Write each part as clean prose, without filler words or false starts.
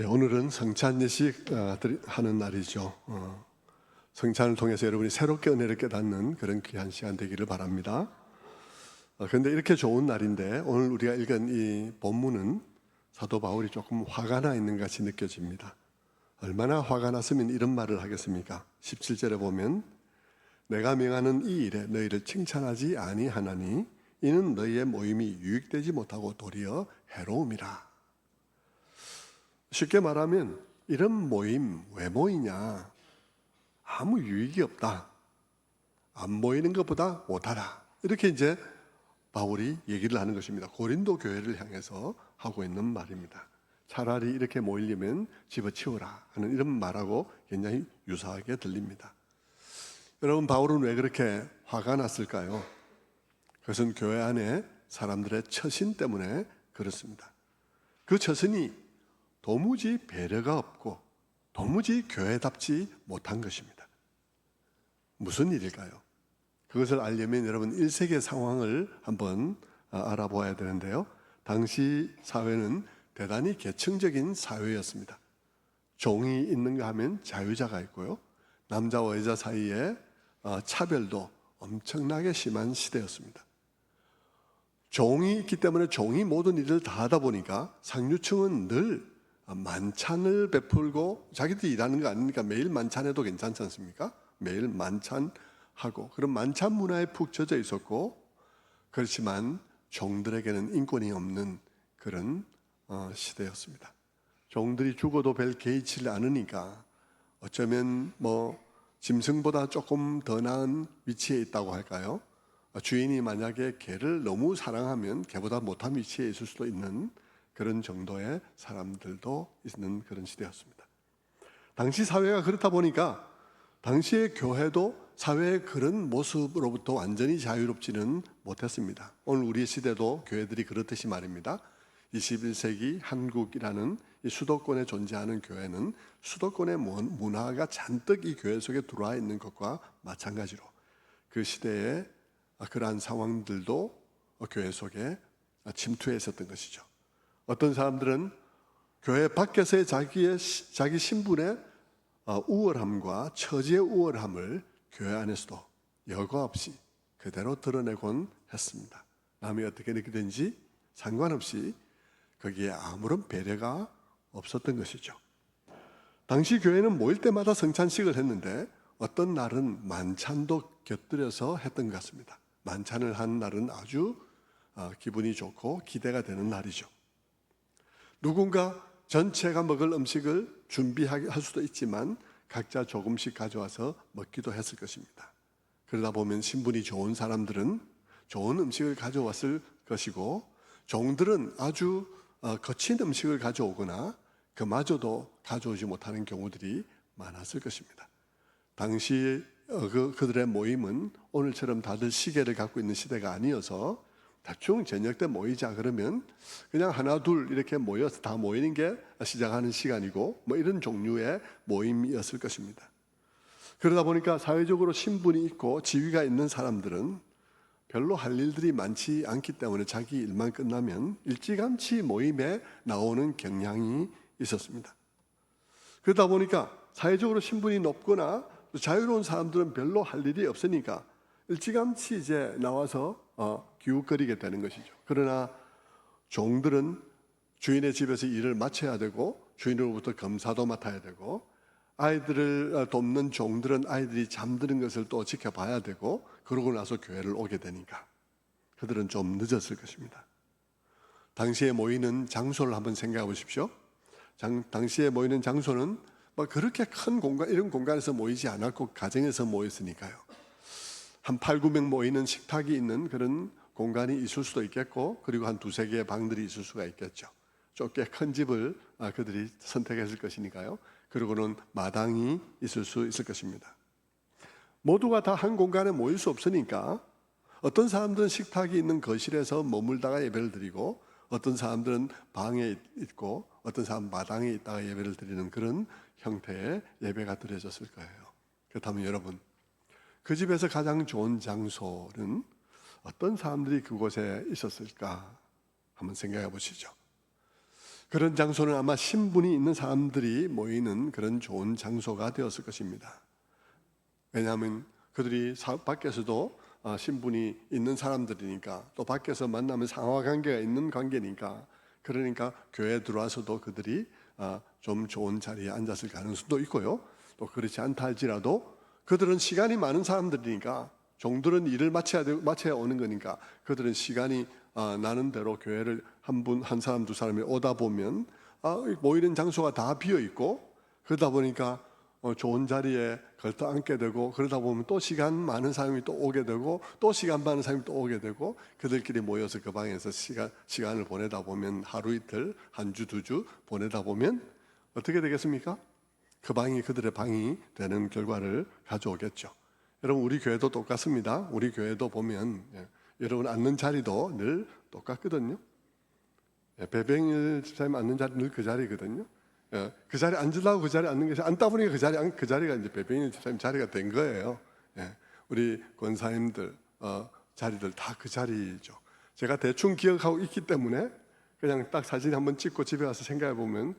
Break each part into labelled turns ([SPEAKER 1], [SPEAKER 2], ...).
[SPEAKER 1] 오늘은 성찬 예식 하는 날이죠. 성찬을 통해서 여러분이 새롭게 은혜를 깨닫는 그런 귀한 시간 되기를 바랍니다. 그런데 이렇게 좋은 날인데 오늘 우리가 읽은 이 본문은 사도 바울이 조금 화가 나 있는 것 같이 느껴집니다. 얼마나 화가 났으면 이런 말을 하겠습니까? 17절에 보면 내가 명하는 이 일에 너희를 칭찬하지 아니하나니 이는 너희의 모임이 유익되지 못하고 도리어 해로움이라. 쉽게 말하면 이런 모임 왜 모이냐? 아무 유익이 없다. 안 모이는 것보다 못하라. 이렇게 이제 바울이 얘기를 하는 것입니다. 고린도 교회를 향해서 하고 있는 말입니다. 차라리 이렇게 모이려면 집어치워라 하는 이런 말하고 굉장히 유사하게 들립니다. 여러분, 바울은 왜 그렇게 화가 났을까요? 그것은 교회 안에 사람들의 처신 때문에 그렇습니다. 그 처신이 도무지 배려가 없고 도무지 교회답지 못한 것입니다. 무슨 일일까요? 그것을 알려면 여러분 1세기의 상황을 한번 알아보아야 되는데요. 당시 사회는 대단히 계층적인 사회였습니다. 종이 있는가 하면 자유자가 있고요. 남자와 여자 사이에 차별도 엄청나게 심한 시대였습니다. 종이 있기 때문에 종이 모든 일을 다 하다 보니까 상류층은 늘 만찬을 베풀고 자기들이 일하는 거 아니니까 매일 만찬해도 괜찮지 않습니까? 매일 만찬하고 그런 만찬 문화에 푹 젖어 있었고, 그렇지만 종들에게는 인권이 없는 그런 시대였습니다. 종들이 죽어도 별 개의치를 않으니까 어쩌면 짐승보다 조금 더 나은 위치에 있다고 할까요? 주인이 만약에 개를 너무 사랑하면 개보다 못한 위치에 있을 수도 있는 그런 정도의 사람들도 있는 그런 시대였습니다. 당시 사회가 그렇다 보니까 당시의 교회도 사회의 그런 모습으로부터 완전히 자유롭지는 못했습니다. 오늘 우리 시대도 교회들이 그렇듯이 말입니다. 21세기 한국이라는 이 수도권에 존재하는 교회는 수도권의 문화가 잔뜩 이 교회 속에 들어와 있는 것과 마찬가지로 그 시대에 그러한 상황들도 교회 속에 침투해 있었던 것이죠. 어떤 사람들은 교회 밖에서의 자기 신분의 우월함과 처지의 우월함을 교회 안에서도 여과 없이 그대로 드러내곤 했습니다. 남이 어떻게 느끼든지 상관없이 거기에 아무런 배려가 없었던 것이죠. 당시 교회는 모일 때마다 성찬식을 했는데 어떤 날은 만찬도 곁들여서 했던 것 같습니다. 만찬을 한 날은 아주 기분이 좋고 기대가 되는 날이죠. 누군가 전체가 먹을 음식을 준비할 수도 있지만 각자 조금씩 가져와서 먹기도 했을 것입니다. 그러다 보면 신분이 좋은 사람들은 좋은 음식을 가져왔을 것이고, 종들은 아주 거친 음식을 가져오거나 그마저도 가져오지 못하는 경우들이 많았을 것입니다. 당시 그들의 모임은 오늘처럼 다들 시계를 갖고 있는 시대가 아니어서 대충 저녁 때 모이자 그러면 그냥 하나 둘 이렇게 모여서 다 모이는 게 시작하는 시간이고 이런 종류의 모임이었을 것입니다. 그러다 보니까 사회적으로 신분이 있고 지위가 있는 사람들은 별로 할 일들이 많지 않기 때문에 자기 일만 끝나면 일찌감치 모임에 나오는 경향이 있었습니다. 그러다 보니까 사회적으로 신분이 높거나 자유로운 사람들은 별로 할 일이 없으니까 일찌감치 이제 나와서 기웃거리게 되는 것이죠. 그러나 종들은 주인의 집에서 일을 마쳐야 되고 주인으로부터 검사도 맡아야 되고, 아이들을 돕는 종들은 아이들이 잠드는 것을 또 지켜봐야 되고, 그러고 나서 교회를 오게 되니까 그들은 좀 늦었을 것입니다. 당시에 모이는 장소를 한번 생각해 보십시오. 당시에 모이는 장소는 그렇게 큰 공간, 이런 공간에서 모이지 않았고 가정에서 모였으니까요. 한 8, 9명 모이는 식탁이 있는 그런 공간이 있을 수도 있겠고, 그리고 한 두세 개의 방들이 있을 수가 있겠죠. 좀 꽤 큰 집을 그들이 선택했을 것이니까요. 그리고는 마당이 있을 수 있을 것입니다. 모두가 다 한 공간에 모일 수 없으니까 어떤 사람들은 식탁이 있는 거실에서 머물다가 예배를 드리고, 어떤 사람들은 방에 있고, 어떤 사람은 마당에 있다가 예배를 드리는 그런 형태의 예배가 드려졌을 거예요. 그렇다면 여러분, 그 집에서 가장 좋은 장소는 어떤 사람들이 그곳에 있었을까 한번 생각해 보시죠. 그런 장소는 아마 신분이 있는 사람들이 모이는 그런 좋은 장소가 되었을 것입니다. 왜냐하면 그들이 밖에서도 신분이 있는 사람들이니까, 또 밖에서 만나면 상하관계가 있는 관계니까, 그러니까 교회에 들어와서도 그들이 좀 좋은 자리에 앉았을 가능성도 있고요. 또 그렇지 않다 할지라도 그들은 시간이 많은 사람들이니까, 종들은 일을 마쳐야 오는 거니까, 그들은 시간이 나는 대로 교회를 한 사람 두 사람이 오다 보면 모이는 장소가 다 비어 있고, 그러다 보니까 좋은 자리에 걸터 앉게 되고, 그러다 보면 또 시간 많은 사람이 또 오게 되고, 또 시간 많은 사람이 또 오게 되고, 그들끼리 모여서 그 방에서 시간을 보내다 보면, 하루 이틀, 한 주, 두 주 보내다 보면 어떻게 되겠습니까? 그 방이 그들의 방이 되는 결과를 가져오겠죠. 여러분, 우리 교회도 똑같습니다. 우리 교회도 보면 여러분 앉는 자리도 늘 똑같거든요. 배병일 집사님 앉는 자리 늘 그 자리거든요. 그 자리에 앉으려고 그 자리에 앉는 것이, 앉다 보니까 그 자리가 이제 배병일 집사님 자리가 된 거예요. 우리 권사님들 자리들 다 그 자리죠. 제가 대충 기억하고 있기 때문에 그냥 딱 사진 한번 찍고 집에 와서 생각해 보면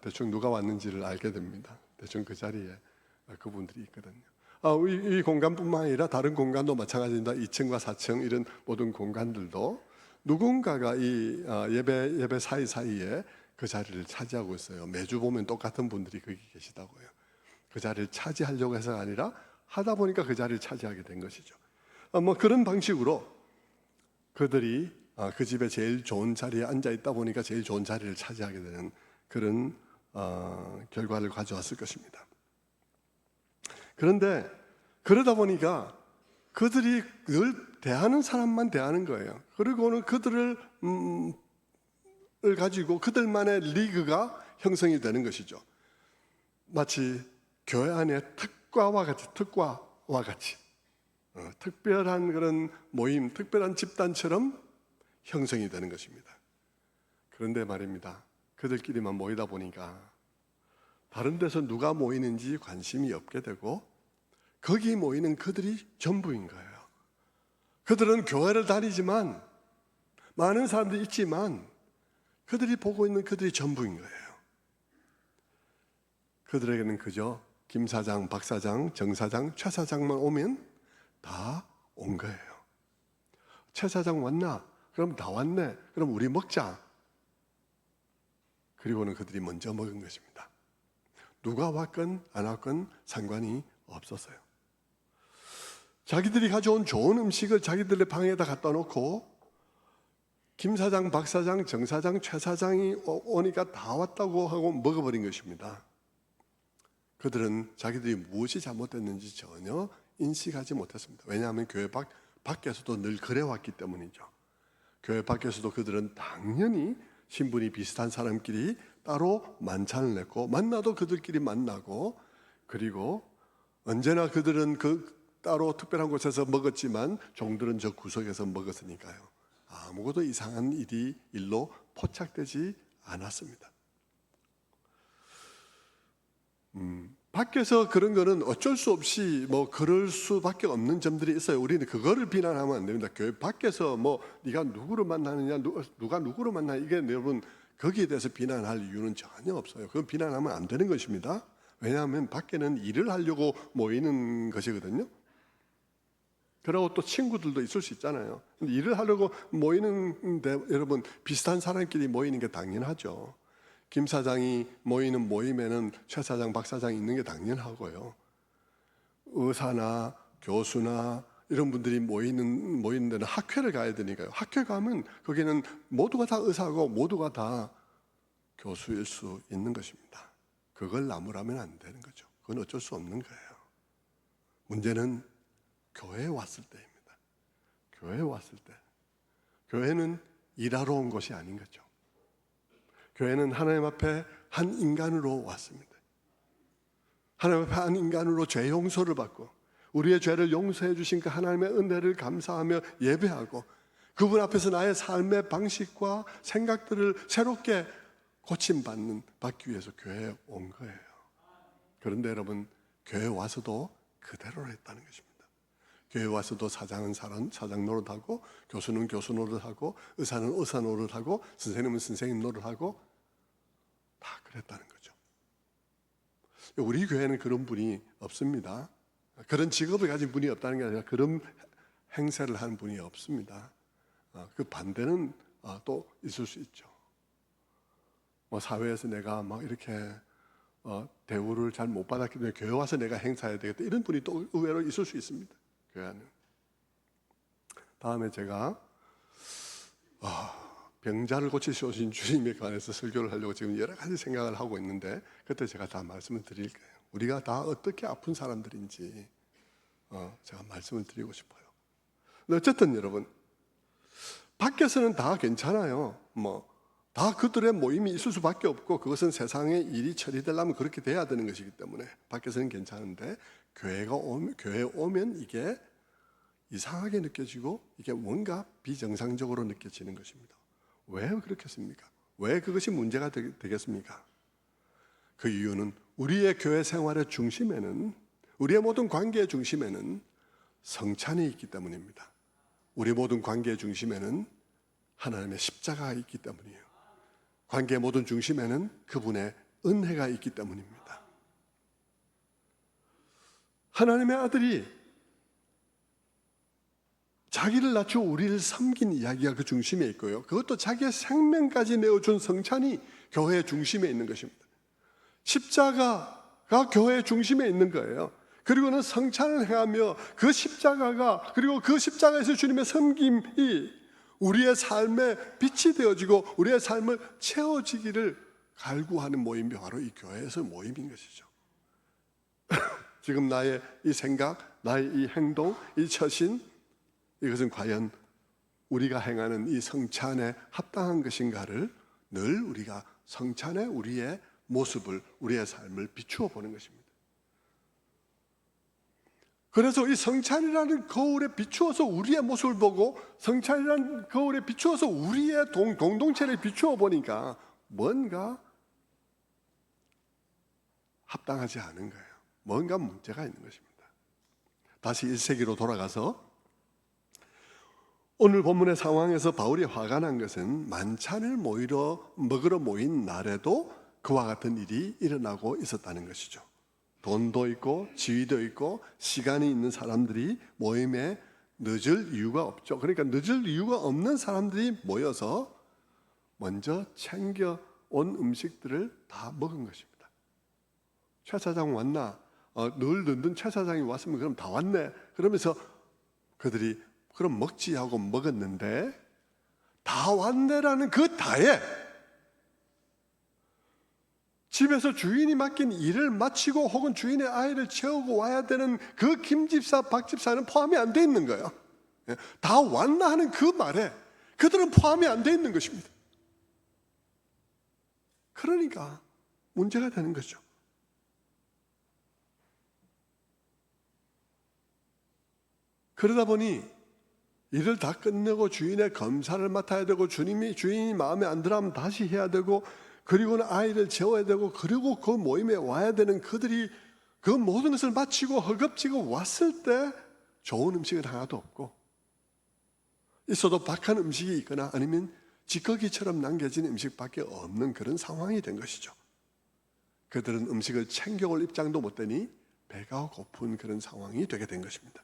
[SPEAKER 1] 대충 누가 왔는지를 알게 됩니다. 대충 그 자리에 그분들이 있거든요. 이 공간뿐만 아니라 다른 공간도 마찬가지입니다. 2층과 4층 이런 모든 공간들도 누군가가 이 예배 사이사이에 그 자리를 차지하고 있어요. 매주 보면 똑같은 분들이 거기 계시다고요. 그 자리를 차지하려고 해서가 아니라 하다 보니까 그 자리를 차지하게 된 것이죠. 뭐 그런 방식으로 그들이 그 집에 제일 좋은 자리에 앉아 있다 보니까 제일 좋은 자리를 차지하게 되는 그런 결과를 가져왔을 것입니다. 그런데 그러다 보니까 그들이 늘 대하는 사람만 대하는 거예요. 그리고는 그들을 가지고 그들만의 리그가 형성이 되는 것이죠. 마치 교회 안에 특과와 같이 특별한 그런 모임, 특별한 집단처럼 형성이 되는 것입니다. 그런데 말입니다, 그들끼리만 모이다 보니까 다른 데서 누가 모이는지 관심이 없게 되고, 거기 모이는 그들이 전부인 거예요. 그들은 교회를 다니지만, 많은 사람들이 있지만, 그들이 보고 있는 그들이 전부인 거예요. 그들에게는 그저 김 사장, 박 사장, 정 사장, 최 사장만 오면 다 온 거예요. 최 사장 왔나? 그럼 다 왔네. 그럼 우리 먹자. 그리고는 그들이 먼저 먹은 것입니다. 누가 왔건 안 왔건 상관이 없었어요. 자기들이 가져온 좋은 음식을 자기들의 방에다 갖다 놓고, 김 사장, 박 사장, 정 사장, 최 사장이 오니까 다 왔다고 하고 먹어버린 것입니다. 그들은 자기들이 무엇이 잘못됐는지 전혀 인식하지 못했습니다. 왜냐하면 교회 밖에서도 늘 그래왔기 때문이죠. 교회 밖에서도 그들은 당연히 신분이 비슷한 사람끼리 따로 만찬을 냈고, 만나도 그들끼리 만나고, 그리고 언제나 그들은 따로 특별한 곳에서 먹었지만 종들은 저 구석에서 먹었으니까요, 아무것도 이상한 일로 포착되지 않았습니다. 밖에서 그런 거는 어쩔 수 없이 그럴 수밖에 없는 점들이 있어요. 우리는 그거를 비난하면 안 됩니다. 교회 밖에서 네가 누구를 만나느냐, 누가 누구를 만나냐, 이게 여러분 거기에 대해서 비난할 이유는 전혀 없어요. 그건 비난하면 안 되는 것입니다. 왜냐하면 밖에는 일을 하려고 모이는 것이거든요. 그리고 또 친구들도 있을 수 있잖아요. 근데 일을 하려고 모이는데 여러분, 비슷한 사람끼리 모이는 게 당연하죠. 김 사장이 모이는 모임에는 최 사장, 박 사장이 있는 게 당연하고요. 의사나 교수나 이런 분들이 모이는 데는 학회를 가야 되니까요. 학회 가면 거기는 모두가 다 의사고 모두가 다 교수일 수 있는 것입니다. 그걸 나무라면 안 되는 거죠. 그건 어쩔 수 없는 거예요. 문제는 교회에 왔을 때입니다. 교회에 왔을 때. 교회는 일하러 온 것이 아닌 거죠. 교회는 하나님 앞에 한 인간으로 왔습니다. 하나님 앞에 한 인간으로 죄 용서를 받고, 우리의 죄를 용서해 주신 그 하나님의 은혜를 감사하며 예배하고, 그분 앞에서 나의 삶의 방식과 생각들을 새롭게 받기 위해서 교회에 온 거예요. 그런데 여러분, 교회에 와서도 그대로 했다는 것입니다. 교회에 와서도 사장은 사장 노릇하고, 교수는 교수 노릇하고, 의사는 의사 노릇하고, 선생님은 선생님 노릇하고, 그랬다는 거죠. 우리 교회는 그런 분이 없습니다. 그런 직업을 가진 분이 없다는 게 아니라 그런 행세를 하는 분이 없습니다. 그 반대는 또 있을 수 있죠. 뭐 사회에서 내가 막 이렇게 대우를 잘 못 받았기 때문에 교회 와서 내가 행사해야 되겠다, 이런 분이 또 의외로 있을 수 있습니다. 교회 안에. 다음에 제가 병자를 고치시오신 주님에 관해서 설교를 하려고 지금 여러 가지 생각을 하고 있는데, 그때 제가 다 말씀을 드릴 거예요. 우리가 다 어떻게 아픈 사람들인지 제가 말씀을 드리고 싶어요. 근데 어쨌든 여러분, 밖에서는 다 괜찮아요. 다 그들의 모임이 있을 수밖에 없고, 그것은 세상의 일이 처리되려면 그렇게 돼야 되는 것이기 때문에 밖에서는 괜찮은데, 교회에 오면 이게 이상하게 느껴지고 이게 뭔가 비정상적으로 느껴지는 것입니다. 왜 그렇겠습니까? 왜 그것이 문제가 되겠습니까? 그 이유는 우리의 교회 생활의 중심에는, 우리의 모든 관계의 중심에는 성찬이 있기 때문입니다. 우리 모든 관계의 중심에는 하나님의 십자가가 있기 때문이에요. 관계의 모든 중심에는 그분의 은혜가 있기 때문입니다. 하나님의 아들이 자기를 낮추어 우리를 섬긴 이야기가 그 중심에 있고요. 그것도 자기의 생명까지 내어준 성찬이 교회의 중심에 있는 것입니다. 십자가가 교회의 중심에 있는 거예요. 그리고는 성찬을 행하며 그 십자가가, 그리고 그 십자가에서 주님의 섬김이 우리의 삶에 빛이 되어지고 우리의 삶을 채워지기를 갈구하는 모임이 바로 이 교회에서 모임인 것이죠. 지금 나의 이 생각, 나의 이 행동, 이 처신, 이것은 과연 우리가 행하는 이 성찬에 합당한 것인가를 늘 우리가 성찬에 우리의 모습을, 우리의 삶을 비추어 보는 것입니다. 그래서 이 성찬이라는 거울에 비추어서 우리의 모습을 보고, 성찬이라는 거울에 비추어서 우리의 공동체를 비추어 보니까 뭔가 합당하지 않은 거예요. 뭔가 문제가 있는 것입니다. 다시 1세기로 돌아가서 오늘 본문의 상황에서 바울이 화가 난 것은 만찬을 먹으러 모인 날에도 그와 같은 일이 일어나고 있었다는 것이죠. 돈도 있고 지위도 있고 시간이 있는 사람들이 모임에 늦을 이유가 없죠. 그러니까 늦을 이유가 없는 사람들이 모여서 먼저 챙겨온 음식들을 다 먹은 것입니다. 최 사장 왔나? 늘 늦는 최 사장이 왔으면 그럼 다 왔네. 그러면서 그들이 그럼 먹지 하고 먹었는데, 다 왔네라는 그 다에 집에서 주인이 맡긴 일을 마치고 혹은 주인의 아이를 채우고 와야 되는 그 김집사, 박집사는 포함이 안 돼 있는 거예요. 다 왔나 하는 그 말에 그들은 포함이 안 돼 있는 것입니다. 그러니까 문제가 되는 거죠. 그러다 보니 일을 다 끝내고 주인의 검사를 맡아야 되고, 주인이 마음에 안 들어하면 다시 해야 되고, 그리고는 아이를 재워야 되고, 그리고 그 모임에 와야 되는 그들이 그 모든 것을 마치고 허겁지겁 왔을 때 좋은 음식은 하나도 없고, 있어도 박한 음식이 있거나 아니면 찌꺼기처럼 남겨진 음식밖에 없는 그런 상황이 된 것이죠. 그들은 음식을 챙겨올 입장도 못 되니 배가 고픈 그런 상황이 되게 된 것입니다.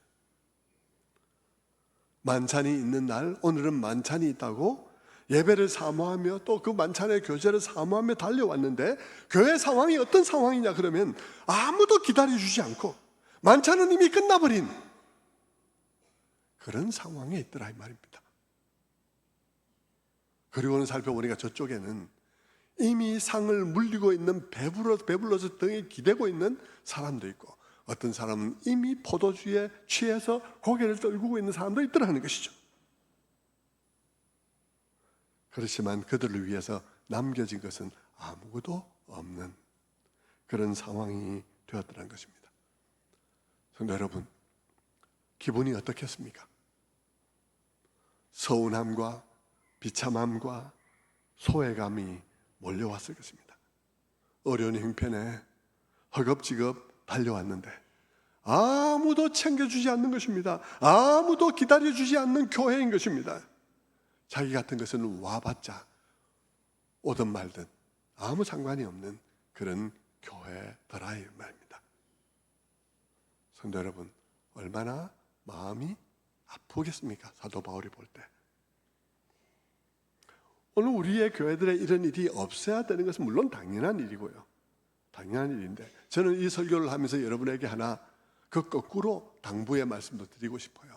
[SPEAKER 1] 만찬이 있는 날, 오늘은 만찬이 있다고 예배를 사모하며 또 그 만찬의 교제를 사모하며 달려왔는데, 교회 상황이 어떤 상황이냐 그러면 아무도 기다려주지 않고 만찬은 이미 끝나버린 그런 상황에 있더라 이 말입니다. 그리고는 살펴보니까 저쪽에는 이미 상을 물리고 있는, 배불러서 등에 기대고 있는 사람도 있고, 어떤 사람은 이미 포도주에 취해서 고개를 떨구고 있는 사람도 있더라는 것이죠. 그렇지만 그들을 위해서 남겨진 것은 아무것도 없는 그런 상황이 되었더라는 것입니다. 성도 여러분, 기분이 어떻겠습니까? 서운함과 비참함과 소외감이 몰려왔을 것입니다. 어려운 형편에 허겁지겁 달려왔는데 아무도 챙겨주지 않는 것입니다. 아무도 기다려주지 않는 교회인 것입니다. 자기 같은 것은 와봤자 오든 말든 아무 상관이 없는 그런 교회더라 이 말입니다. 성도 여러분, 얼마나 마음이 아프겠습니까? 사도 바울이 볼 때. 오늘 우리의 교회들의 이런 일이 없어야 되는 것은 물론 당연한 일이고요. 당연한 일인데 저는 이 설교를 하면서 여러분에게 하나 그 거꾸로 당부의 말씀도 드리고 싶어요.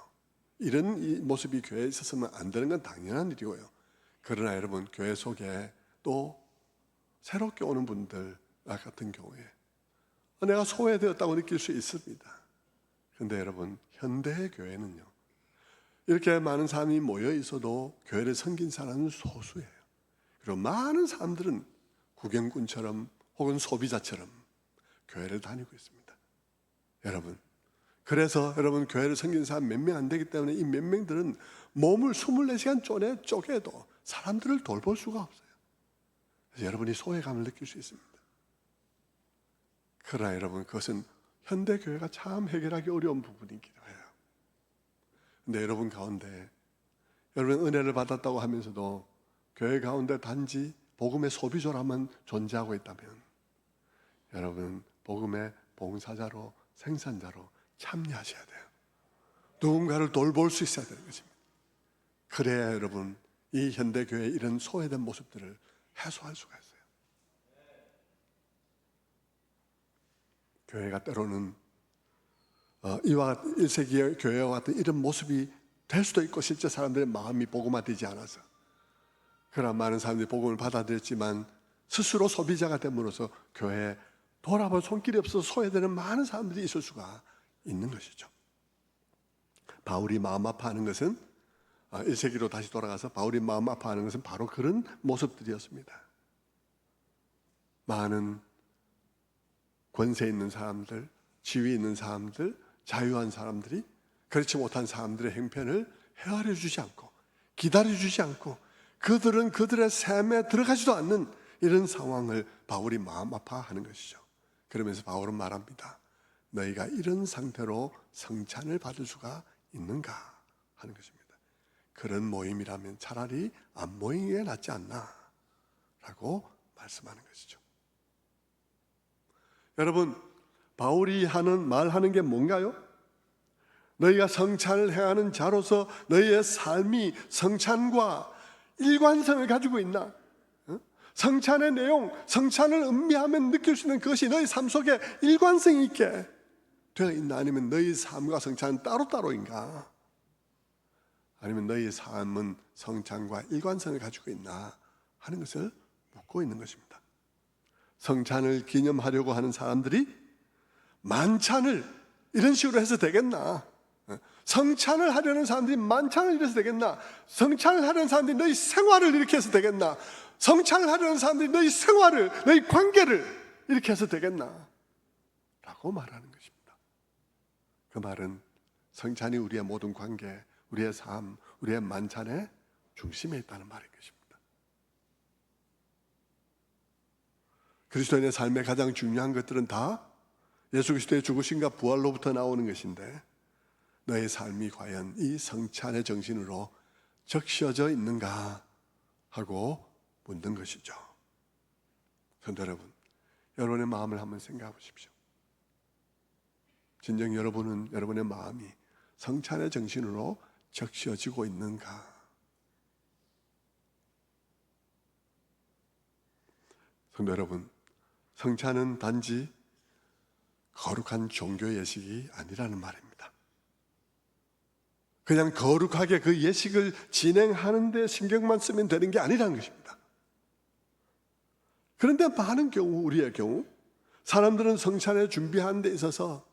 [SPEAKER 1] 이런 이 모습이 교회에 있었으면 안 되는 건 당연한 일이고요. 그러나 여러분, 교회 속에 또 새롭게 오는 분들 같은 경우에 내가 소외되었다고 느낄 수 있습니다. 그런데 여러분, 현대의 교회는요, 이렇게 많은 사람이 모여 있어도 교회를 섬긴 사람은 소수예요. 그리고 많은 사람들은 구경꾼처럼 혹은 소비자처럼 교회를 다니고 있습니다. 여러분, 그래서 여러분, 교회를 섬기는 사람 몇 명 안 되기 때문에 이 몇 명들은 몸을 24시간 쪼개도 사람들을 돌볼 수가 없어요. 그래서 여러분이 소외감을 느낄 수 있습니다. 그러나 여러분, 그것은 현대 교회가 참 해결하기 어려운 부분이기도 해요. 근데 여러분 가운데, 여러분 은혜를 받았다고 하면서도 교회 가운데 단지 복음의 소비조라만 존재하고 있다면 여러분, 복음의 봉사자로, 생산자로 참여하셔야 돼요. 누군가를 돌볼 수 있어야 되는 것입니다. 그래야 여러분, 이 현대교회의 이런 소외된 모습들을 해소할 수가 있어요. 교회가 때로는 이와 1세기의 교회와 같은 이런 모습이 될 수도 있고, 실제 사람들의 마음이 복음화되지 않아서, 그러나 많은 사람들이 복음을 받아들였지만 스스로 소비자가 됨으로써 교회에 돌아볼 손길이 없어서 소외되는 많은 사람들이 있을 수가 있는 것이죠. 바울이 마음 아파하는 것은 1세기로 다시 돌아가서 바울이 마음 아파하는 것은 바로 그런 모습들이었습니다. 많은 권세 있는 사람들, 지위 있는 사람들, 자유한 사람들이 그렇지 못한 사람들의 형편을 헤아려 주지 않고 기다려 주지 않고 그들은 그들의 삶에 들어가지도 않는 이런 상황을 바울이 마음 아파하는 것이죠. 그러면서 바울은 말합니다. 너희가 이런 상태로 성찬을 받을 수가 있는가 하는 것입니다. 그런 모임이라면 차라리 안 모이는 게 낫지 않나 라고 말씀하는 것이죠. 여러분, 바울이 말하는 게 뭔가요? 너희가 성찬을 행하는 자로서 너희의 삶이 성찬과 일관성을 가지고 있나? 성찬의 내용, 성찬을 음미하면 느낄 수 있는 그것이 너희 삶 속에 일관성 있게 되어 있나? 아니면 너희 삶과 성찬은 따로따로인가? 아니면 너희 삶은 성찬과 일관성을 가지고 있나 하는 것을 묻고 있는 것입니다. 성찬을 기념하려고 하는 사람들이 만찬을 이런 식으로 해서 되겠나? 성찬을 하려는 사람들이 만찬을 이래서 되겠나? 성찬을 하려는 사람들이 너희 생활을 이렇게 해서 되겠나? 성찬을 하려는 사람들이 너희 생활을, 너희 관계를 이렇게 해서 되겠나? 라고 말하는 것입니다. 그 말은 성찬이 우리의 모든 관계, 우리의 삶, 우리의 만찬의 중심에 있다는 말인 것입니다. 그리스도인의 삶의 가장 중요한 것들은 다 예수 그리스도의 죽으심과 부활로부터 나오는 것인데, 너의 삶이 과연 이 성찬의 정신으로 적셔져 있는가 하고 묻는 것이죠. 성도 여러분, 여러분의 마음을 한번 생각해 보십시오. 진정 여러분은 여러분의 마음이 성찬의 정신으로 적셔지고 있는가? 성도 여러분, 성찬은 단지 거룩한 종교 예식이 아니라는 말입니다. 그냥 거룩하게 그 예식을 진행하는 데 신경만 쓰면 되는 게 아니라는 것입니다. 그런데 많은 경우, 우리의 경우 사람들은 성찬에 준비하는 데 있어서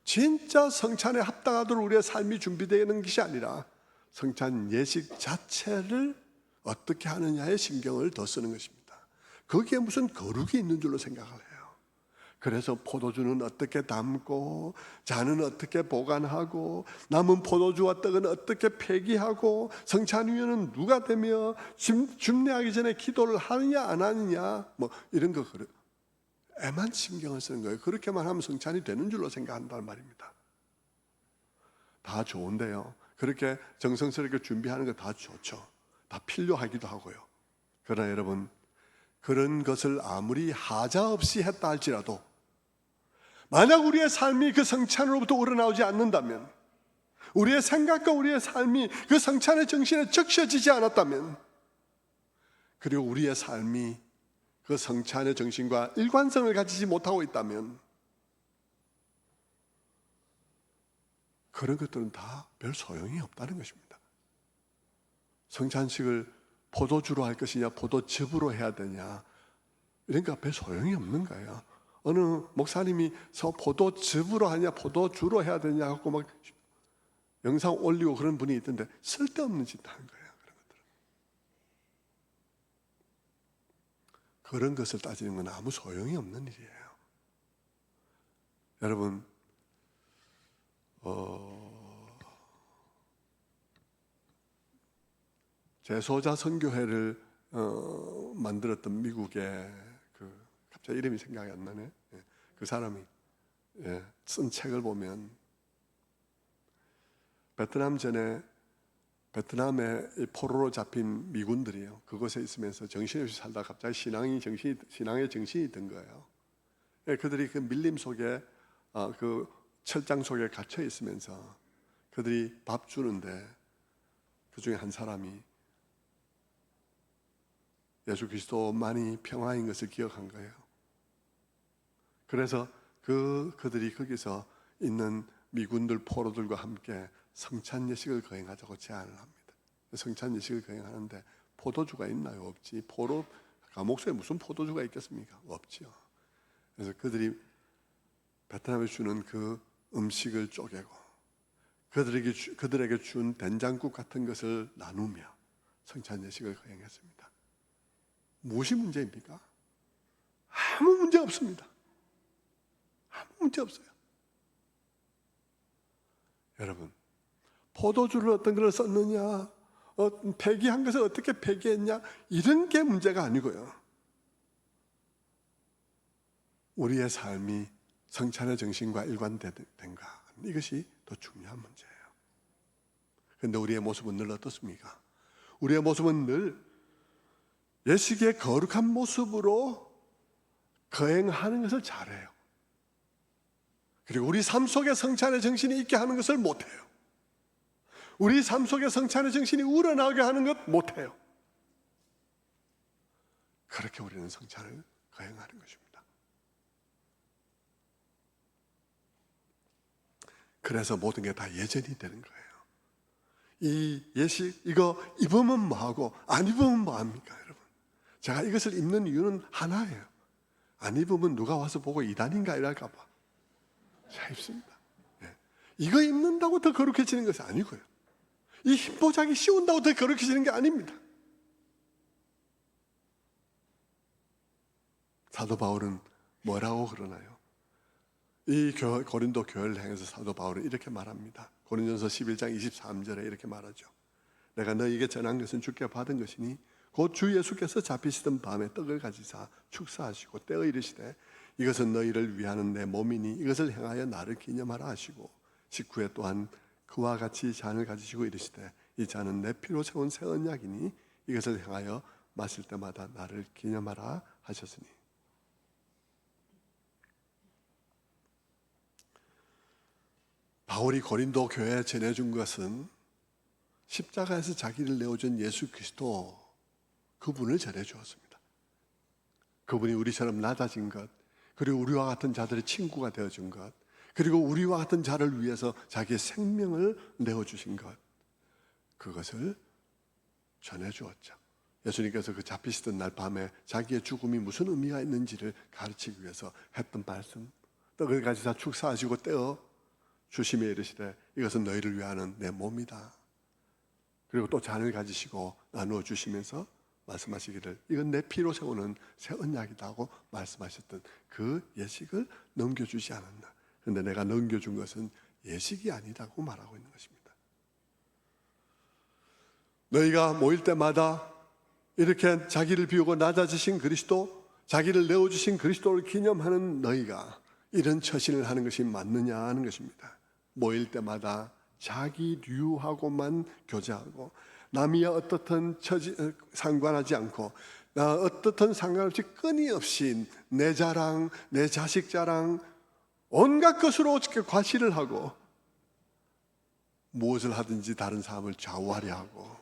[SPEAKER 1] 진짜 성찬에 합당하도록 우리의 삶이 준비되는 것이 아니라 성찬 예식 자체를 어떻게 하느냐에 신경을 더 쓰는 것입니다. 거기에 무슨 거룩이 있는 줄로 생각을 해요. 그래서 포도주는 어떻게 담고, 잔은 어떻게 보관하고, 남은 포도주와 떡은 어떻게 폐기하고, 성찬 위에는 누가 되며, 줍례하기 전에 기도를 하느냐 안 하느냐, 뭐 이런 거 애만 신경을 쓰는 거예요. 그렇게만 하면 성찬이 되는 줄로 생각한다는 말입니다. 다 좋은데요, 그렇게 정성스럽게 준비하는 거 다 좋죠. 다 필요하기도 하고요. 그러나 여러분, 그런 것을 아무리 하자 없이 했다 할지라도 만약 우리의 삶이 그 성찬으로부터 우러나오지 않는다면, 우리의 생각과 우리의 삶이 그 성찬의 정신에 적셔지지 않았다면, 그리고 우리의 삶이 그 성찬의 정신과 일관성을 가지지 못하고 있다면, 그런 것들은 다 별 소용이 없다는 것입니다. 성찬식을 포도주로 할 것이냐 포도즙으로 해야 되냐, 이런 거 별 소용이 없는 거예요. 어느 목사님이 포도즙으로 하냐 포도주로 해야 되냐 하고 막 영상 올리고 그런 분이 있던데 쓸데없는 짓 하는 거예요. 그런 것들은. 그런 것을 따지는 건 아무 소용이 없는 일이에요. 여러분, 제소자 선교회를 만들었던 미국의 갑자기 이름이 생각이 안 나네. 그 사람이 쓴 책을 보면 베트남 전에 베트남에 포로로 잡힌 미군들이요, 그곳에 있으면서 정신없이 살다 갑자기 신앙의 정신이 든 거예요. 그들이 그 밀림 속에 그 철장 속에 갇혀 있으면서 그들이 밥 주는데 그 중에 한 사람이 예수 그리스도만이 평화인 것을 기억한 거예요. 그래서 그들이 거기서 있는 미군들 포로들과 함께 성찬 예식을 거행하자고 제안을 합니다. 성찬 예식을 거행하는데 포도주가 있나요? 없지. 감옥 속에 무슨 포도주가 있겠습니까? 없지요. 그래서 그들이 베트남에 주는 그 음식을 쪼개고 그들에게 준 된장국 같은 것을 나누며 성찬 예식을 거행했습니다. 무엇이 문제입니까? 아무 문제 없습니다. 아무 문제 없어요. 여러분, 포도주를 어떤 걸 썼느냐, 폐기한 것을 어떻게 폐기했냐, 이런 게 문제가 아니고요. 우리의 삶이 성찬의 정신과 일관된가, 이것이 더 중요한 문제예요. 그런데 우리의 모습은 늘 어떻습니까? 우리의 모습은 늘 예식의 거룩한 모습으로 거행하는 것을 잘해요. 그리고 우리 삶 속에 성찬의 정신이 있게 하는 것을 못해요. 우리 삶 속에 성찬의 정신이 우러나오게 하는 것 못해요. 그렇게 우리는 성찬을 거행하는 것입니다. 그래서 모든 게 다 예전이 되는 거예요. 이 예식, 이거 입으면 뭐하고 안 입으면 뭐합니까, 여러분? 제가 이것을 입는 이유는 하나예요. 안 입으면 누가 와서 보고 이단인가 이럴까 봐 잘 입습니다. 이거 입는다고 더 거룩해지는 것이 아니고요, 이 흰보자기 씌운다고 더 거룩해지는 게 아닙니다. 사도 바울은 뭐라고 그러나요? 이 고린도 교회를 향해서 사도 바울은 이렇게 말합니다. 고린도전서 11장 23절에 이렇게 말하죠. 내가 너희에게 전한 것은 주께 받은 것이니 곧 주 예수께서 잡히시던 밤에 떡을 가지사 축사하시고 떼어 이르시되 이것은 너희를 위하는 내 몸이니 이것을 행하여 나를 기념하라 하시고 19에 또한 그와 같이 잔을 가지시고 이르시되 이 잔은 내 피로 세운 새 언약이니 이것을 행하여 마실 때마다 나를 기념하라 하셨으니. 바울이 고린도 교회에 전해준 것은 십자가에서 자기를 내어준 예수 그리스도, 그분을 전해주었습니다. 그분이 우리처럼 낮아진 것, 그리고 우리와 같은 자들의 친구가 되어준 것, 그리고 우리와 같은 자를 위해서 자기의 생명을 내어주신 것, 그것을 전해주었죠. 예수님께서 그 잡히시던 날 밤에 자기의 죽음이 무슨 의미가 있는지를 가르치기 위해서 했던 말씀, 떡을 가지사 축사하시고 떼어 주심에 이르시되 이것은 너희를 위하는 내 몸이다. 그리고 또 잔을 가지시고 나누어 주시면서 말씀하시기를 이건 내 피로 세우는 새 언약이다 하고 말씀하셨던 그 예식을 넘겨주지 않았나. 그런데 내가 넘겨준 것은 예식이 아니다고 말하고 있는 것입니다. 너희가 모일 때마다 이렇게 자기를 비우고 낮아지신 그리스도, 자기를 내어주신 그리스도를 기념하는 너희가 이런 처신을 하는 것이 맞느냐 하는 것입니다. 모일 때마다 자기 류하고만 교제하고 남이야 어떻든 상관하지 않고 어떻든 상관없이 끊임없이 내 자랑, 내 자식 자랑, 온갖 것으로 어떻게 과시를 하고 무엇을 하든지 다른 사람을 좌우하려 하고,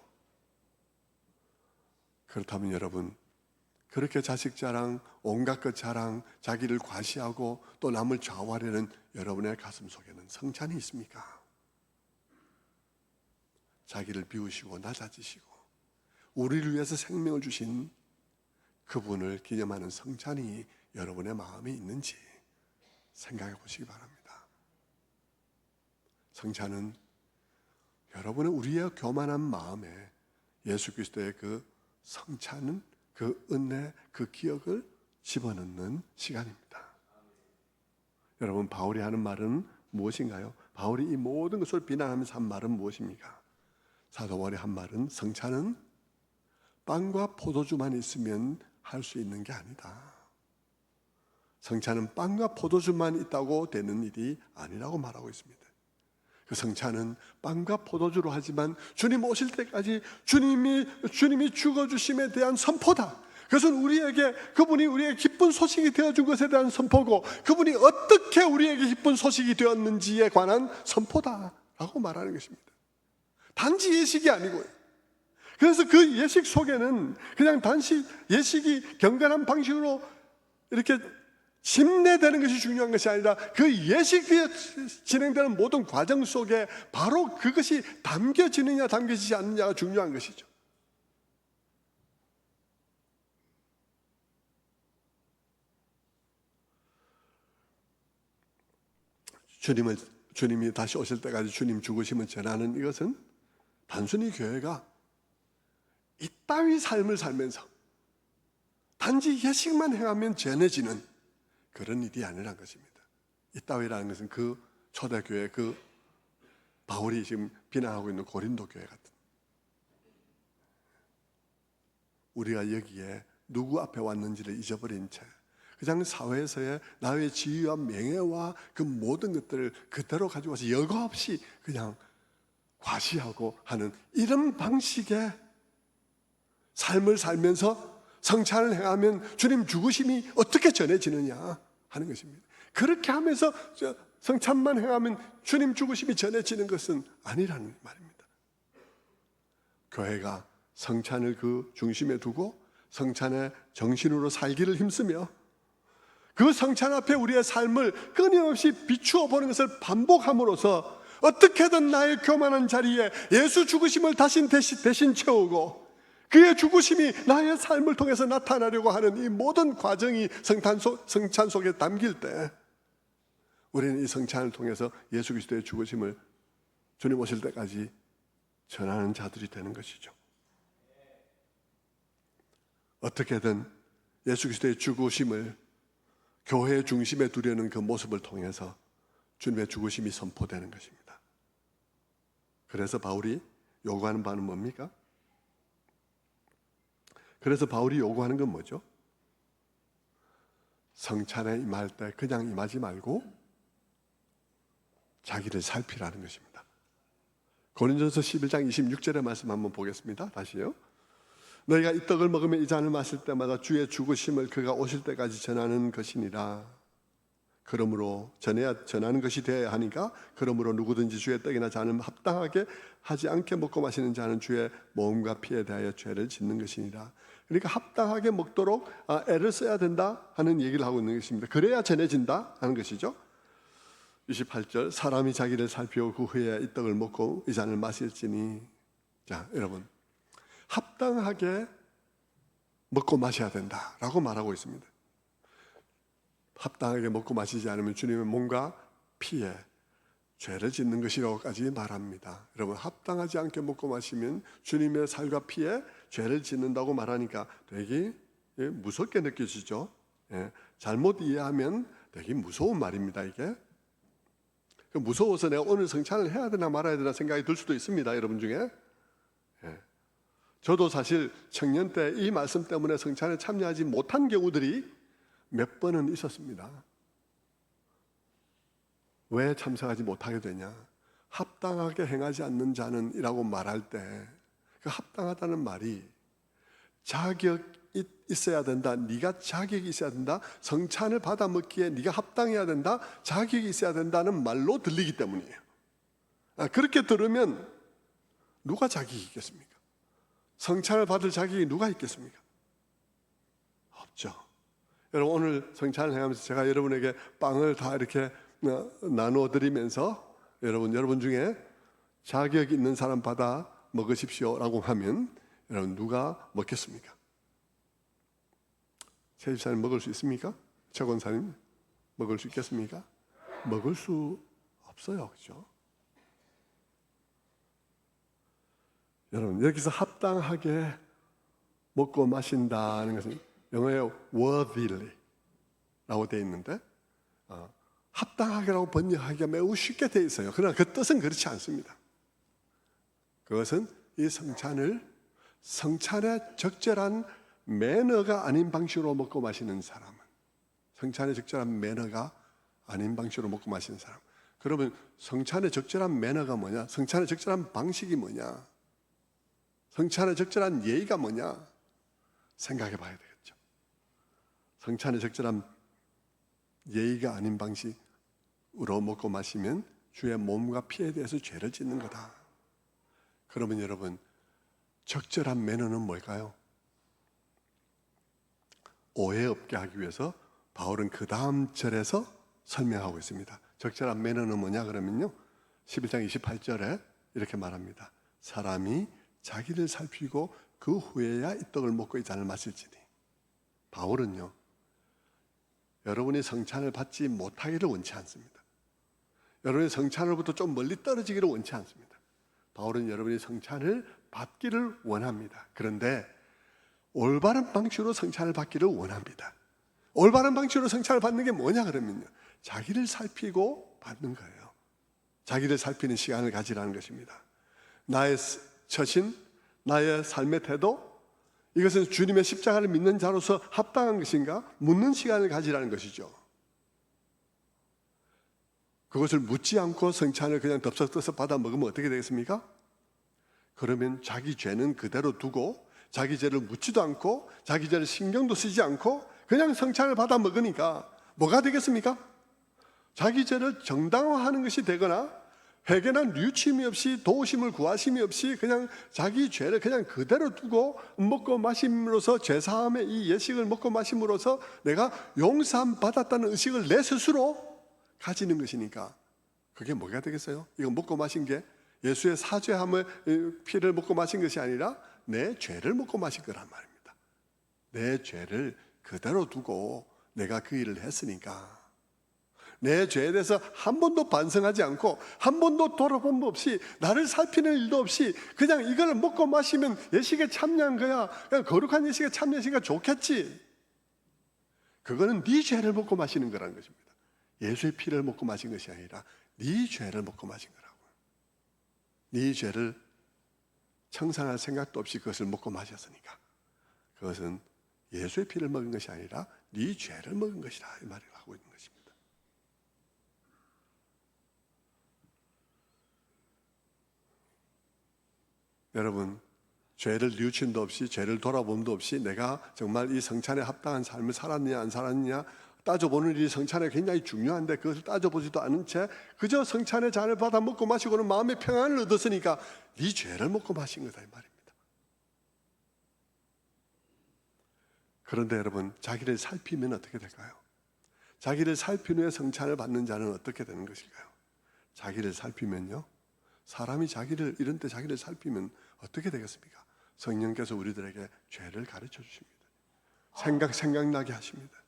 [SPEAKER 1] 그렇다면 여러분, 그렇게 자식 자랑, 온갖 것 자랑, 자기를 과시하고 또 남을 좌우하려는 여러분의 가슴 속에는 성찬이 있습니까? 자기를 비우시고 낮아지시고 우리를 위해서 생명을 주신 그분을 기념하는 성찬이 여러분의 마음에 있는지 생각해 보시기 바랍니다. 성찬은 여러분의 우리의 교만한 마음에 예수 그리스도의 그 성찬은 그 은혜, 그 기억을 집어넣는 시간입니다. 여러분, 바울이 하는 말은 무엇인가요? 바울이 이 모든 것을 비난하면서 한 말은 무엇입니까? 사도 바울이 한 말은 성찬은 빵과 포도주만 있으면 할 수 있는 게 아니다. 성찬은 빵과 포도주만 있다고 되는 일이 아니라고 말하고 있습니다. 그 성찬은 빵과 포도주로 하지만 주님 오실 때까지 주님이 죽어주심에 대한 선포다. 그것은 그분이 우리에게 기쁜 소식이 되어준 것에 대한 선포고, 그분이 어떻게 우리에게 기쁜 소식이 되었는지에 관한 선포다라고 말하는 것입니다. 단지 예식이 아니고요. 그래서 그 예식 속에는 그냥 단지 예식이 경건한 방식으로 이렇게 심내되는 것이 중요한 것이 아니라 그 예식에 진행되는 모든 과정 속에 바로 그것이 담겨지느냐 담겨지지 않느냐가 중요한 것이죠. 주님이 다시 오실 때까지 주님 죽으심을 전하는 이것은 단순히 교회가 이따위 삶을 살면서 단지 예식만 행하면 전해지는 그런 일이 아니라는 것입니다. 이따위라는 것은 그 초대교회, 그 바울이 지금 비난하고 있는 고린도 교회 같은, 우리가 여기에 누구 앞에 왔는지를 잊어버린 채 그냥 사회에서의 나의 지위와 명예와 그 모든 것들을 그대로 가지고 와서 여과 없이 그냥 과시하고 하는 이런 방식의 삶을 살면서 성찬을 행하면 주님 죽으심이 어떻게 전해지느냐 하는 것입니다. 그렇게 하면서 성찬만 행하면 주님 죽으심이 전해지는 것은 아니라는 말입니다. 교회가 성찬을 그 중심에 두고 성찬의 정신으로 살기를 힘쓰며 그 성찬 앞에 우리의 삶을 끊임없이 비추어 보는 것을 반복함으로써 어떻게든 나의 교만한 자리에 예수 죽으심을 대신 채우고 그의 죽으심이 나의 삶을 통해서 나타나려고 하는 이 모든 과정이 성찬 속에 담길 때 우리는 이 성찬을 통해서 예수 그리스도의 죽으심을 주님 오실 때까지 전하는 자들이 되는 것이죠. 어떻게든 예수 그리스도의 죽으심을 교회의 중심에 두려는 그 모습을 통해서 주님의 죽으심이 선포되는 것입니다. 그래서 바울이 요구하는 바는 뭡니까? 그래서 바울이 요구하는 건 뭐죠? 성찬에 임할 때 그냥 임하지 말고 자기를 살피라는 것입니다. 고린도서 11장 26절의 말씀 한번 보겠습니다. 다시요. 너희가 이 떡을 먹으며 이 잔을 마실 때마다 주의 죽으심을 그가 오실 때까지 전하는 것이니라. 그러므로 전하는 것이 되어야 하니까 그러므로 누구든지 주의 떡이나 잔을 합당하게 하지 않게 먹고 마시는 자는 주의 몸과 피에 대하여 죄를 짓는 것이니라. 그러니까 합당하게 먹도록 애를 써야 된다 하는 얘기를 하고 있는 것입니다. 그래야 전해진다 하는 것이죠. 28절 사람이 자기를 살피고 그 후에 이 떡을 먹고 이 잔을 마실지니. 자, 여러분, 합당하게 먹고 마셔야 된다라고 말하고 있습니다. 합당하게 먹고 마시지 않으면 주님의 몸과 피에 죄를 짓는 것이라고까지 말합니다. 여러분, 합당하지 않게 먹고 마시면 주님의 살과 피에 죄를 짓는다고 말하니까 되게 무섭게 느껴지죠. 잘못 이해하면 되게 무서운 말입니다. 이게 무서워서 내가 오늘 성찬을 해야 되나 말아야 되나 생각이 들 수도 있습니다. 여러분 중에 저도 사실 청년 때 이 말씀 때문에 성찬에 참여하지 못한 경우들이 몇 번은 있었습니다. 왜 참석하지 못하게 되냐? 합당하게 행하지 않는 자는 이라고 말할 때 그 합당하다는 말이 자격이 있어야 된다. 네가 자격이 있어야 된다. 성찬을 받아 먹기에 네가 합당해야 된다. 자격이 있어야 된다는 말로 들리기 때문이에요. 그렇게 들으면 누가 자격이 있겠습니까? 성찬을 받을 자격이 누가 있겠습니까? 없죠. 여러분, 오늘 성찬을 행하면서 제가 여러분에게 빵을 다 이렇게 나누어 드리면서 여러분 중에 자격 있는 사람 받아 먹으십시오 라고 하면 여러분 누가 먹겠습니까? 최 집사님 먹을 수 있습니까? 최 권사님 먹을 수 있겠습니까? 먹을 수 없어요. 그렇죠? 여러분, 여기서 합당하게 먹고 마신다는 것은 영어에 worthily 라고 되어 있는데 합당하게라고 번역하기가 매우 쉽게 되어 있어요. 그러나 그 뜻은 그렇지 않습니다. 그것은 이 성찬의 적절한 매너가 아닌 방식으로 먹고 마시는 사람은, 성찬의 적절한 매너가 아닌 방식으로 먹고 마시는 사람. 그러면 성찬의 적절한 매너가 뭐냐? 성찬의 적절한 방식이 뭐냐? 성찬의 적절한 예의가 뭐냐? 생각해 봐야 되겠죠. 성찬의 적절한 예의가 아닌 방식으로 먹고 마시면 주의 몸과 피에 대해서 죄를 짓는 거다. 그러면 여러분, 적절한 매너는 뭘까요? 오해 없게 하기 위해서 바울은 그 다음 절에서 설명하고 있습니다. 적절한 매너는 뭐냐 그러면요, 11장 28절에 이렇게 말합니다. 사람이 자기를 살피고 그 후에야 이 떡을 먹고 이 잔을 마실지니. 바울은요, 여러분이 성찬을 받지 못하기를 원치 않습니다. 여러분이 성찬으로부터 좀 멀리 떨어지기를 원치 않습니다. 바울은 여러분이 성찬을 받기를 원합니다. 그런데 올바른 방식으로 성찬을 받기를 원합니다. 올바른 방식으로 성찬을 받는 게 뭐냐 그러면요, 자기를 살피고 받는 거예요. 자기를 살피는 시간을 가지라는 것입니다. 나의 처신, 나의 삶의 태도, 이것은 주님의 십자가를 믿는 자로서 합당한 것인가 묻는 시간을 가지라는 것이죠. 그것을 묻지 않고 성찬을 그냥 덥석덥석 받아 먹으면 어떻게 되겠습니까? 그러면 자기 죄는 그대로 두고 자기 죄를 묻지도 않고 자기 죄를 신경도 쓰지 않고 그냥 성찬을 받아 먹으니까 뭐가 되겠습니까? 자기 죄를 정당화하는 것이 되거나 회개나 뉘우침이 없이 도우심을 구하심이 없이 그냥 자기 죄를 그냥 그대로 두고 먹고 마심으로써 죄사함의 이 예식을 먹고 마심으로써 내가 용서함 받았다는 의식을 내 스스로 가지는 것이니까 그게 뭐가 되겠어요? 이거 먹고 마신 게 예수의 사죄함의 피를 먹고 마신 것이 아니라 내 죄를 먹고 마신 거란 말입니다. 내 죄를 그대로 두고 내가 그 일을 했으니까 내 죄에 대해서 한 번도 반성하지 않고 한 번도 돌아본 법 없이 나를 살피는 일도 없이 그냥 이걸 먹고 마시면 예식에 참여한 거야, 그냥 거룩한 예식에 참여했으니까 좋겠지. 그거는 네 죄를 먹고 마시는 거라는 것입니다. 예수의 피를 먹고 마신 것이 아니라 네 죄를 먹고 마신 거라고요. 네 죄를 청산할 생각도 없이 그것을 먹고 마셨으니까 그것은 예수의 피를 먹은 것이 아니라 네 죄를 먹은 것이다, 이 말을 하고 있는 것입니다. 여러분, 죄를 뉘우침도 없이 죄를 돌아봄도 없이 내가 정말 이 성찬에 합당한 삶을 살았느냐 안 살았느냐 따져보는 일이 성찬에 굉장히 중요한데 그것을 따져보지도 않은 채 그저 성찬의 잔을 받아 먹고 마시고는 마음의 평안을 얻었으니까 네 죄를 먹고 마신 거다, 이 말입니다. 그런데 여러분, 자기를 살피면 어떻게 될까요? 자기를 살핀 후에 성찬을 받는 자는 어떻게 되는 것일까요? 자기를 살피면요, 사람이 자기를 이런 때 자기를 살피면 어떻게 되겠습니까? 성령께서 우리들에게 죄를 가르쳐 주십니다. 생각나게 하십니다.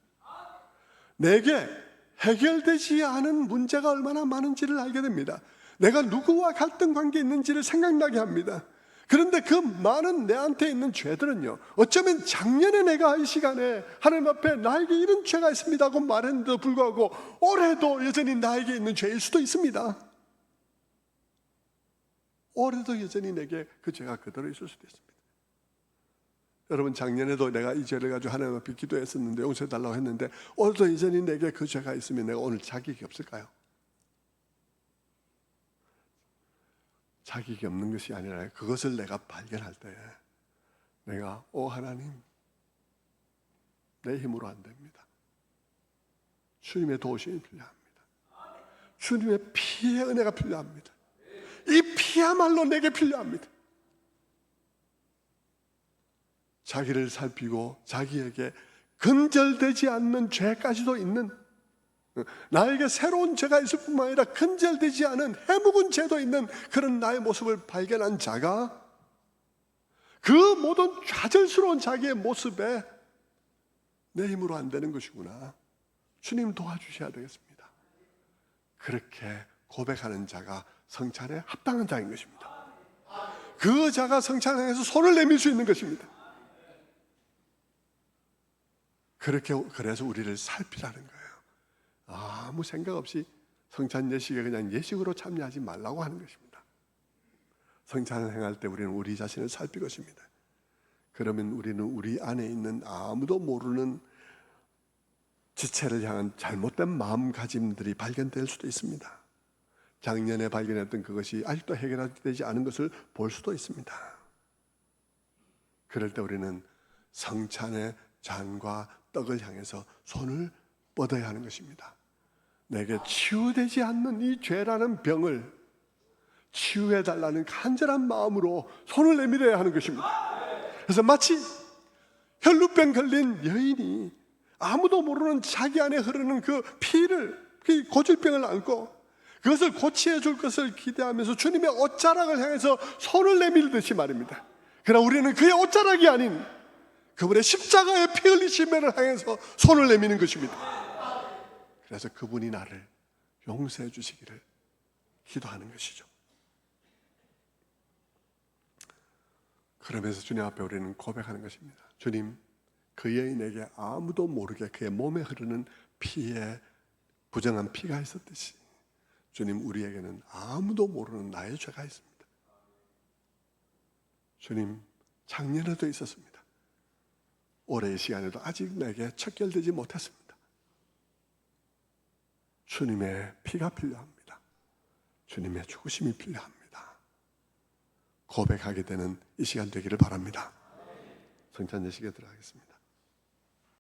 [SPEAKER 1] 내게 해결되지 않은 문제가 얼마나 많은지를 알게 됩니다. 내가 누구와 갈등 관계에 있는지를 생각나게 합니다. 그런데 그 많은 내한테 있는 죄들은요, 어쩌면 작년에 내가 이 시간에 하나님 앞에 나에게 이런 죄가 있습니다 하고 말했는데도 불구하고 올해도 여전히 나에게 있는 죄일 수도 있습니다. 올해도 여전히 내게 그 죄가 그대로 있을 수도 있습니다. 여러분, 작년에도 내가 이 죄를 가지고 하나님 앞에 기도했었는데 용서해달라고 했는데 올해도 여전히 내게 그 죄가 있으면 내가 오늘 자격이 없을까요? 자격이 없는 것이 아니라 그것을 내가 발견할 때 내가 하나님, 내 힘으로 안 됩니다. 주님의 도우심이 필요합니다. 주님의 피의 은혜가 필요합니다. 이 피야말로 내게 필요합니다. 자기를 살피고 자기에게 근절되지 않는 죄까지도 있는, 나에게 새로운 죄가 있을 뿐만 아니라 근절되지 않은 해묵은 죄도 있는 그런 나의 모습을 발견한 자가 그 모든 좌절스러운 자기의 모습에 내 힘으로 안 되는 것이구나, 주님 도와주셔야 되겠습니다, 그렇게 고백하는 자가 성찬에 합당한 자인 것입니다. 그 자가 성찬을 향해서 손을 내밀 수 있는 것입니다. 그래서 우리를 살피라는 거예요. 아무 생각 없이 성찬 예식에 그냥 예식으로 참여하지 말라고 하는 것입니다. 성찬을 행할 때 우리는 우리 자신을 살필 것입니다. 그러면 우리는 우리 안에 있는 아무도 모르는 지체를 향한 잘못된 마음가짐들이 발견될 수도 있습니다. 작년에 발견했던 그것이 아직도 해결되지 않은 것을 볼 수도 있습니다. 그럴 때 우리는 성찬의 잔과 떡을 향해서 손을 뻗어야 하는 것입니다. 내게 치유되지 않는 이 죄라는 병을 치유해달라는 간절한 마음으로 손을 내밀어야 하는 것입니다. 그래서 마치 혈루병 걸린 여인이 아무도 모르는 자기 안에 흐르는 그 피를, 그 고질병을 안고 그것을 고치해 줄 것을 기대하면서 주님의 옷자락을 향해서 손을 내밀듯이 말입니다. 그러나 우리는 그의 옷자락이 아닌 그분의 십자가의 피 흘리심을 향해서 손을 내미는 것입니다. 그래서 그분이 나를 용서해 주시기를 기도하는 것이죠. 그러면서 주님 앞에 우리는 고백하는 것입니다. 주님, 그 여인에게 아무도 모르게 그의 몸에 흐르는 피에 부정한 피가 있었듯이 주님, 우리에게는 아무도 모르는 나의 죄가 있습니다. 주님, 작년에도 있었습니다. 올해의 시간에도 아직 내게 척결되지 못했습니다. 주님의 피가 필요합니다. 주님의 죽으심이 필요합니다. 고백하게 되는 이 시간 되기를 바랍니다. 성찬 예식에 들어가겠습니다.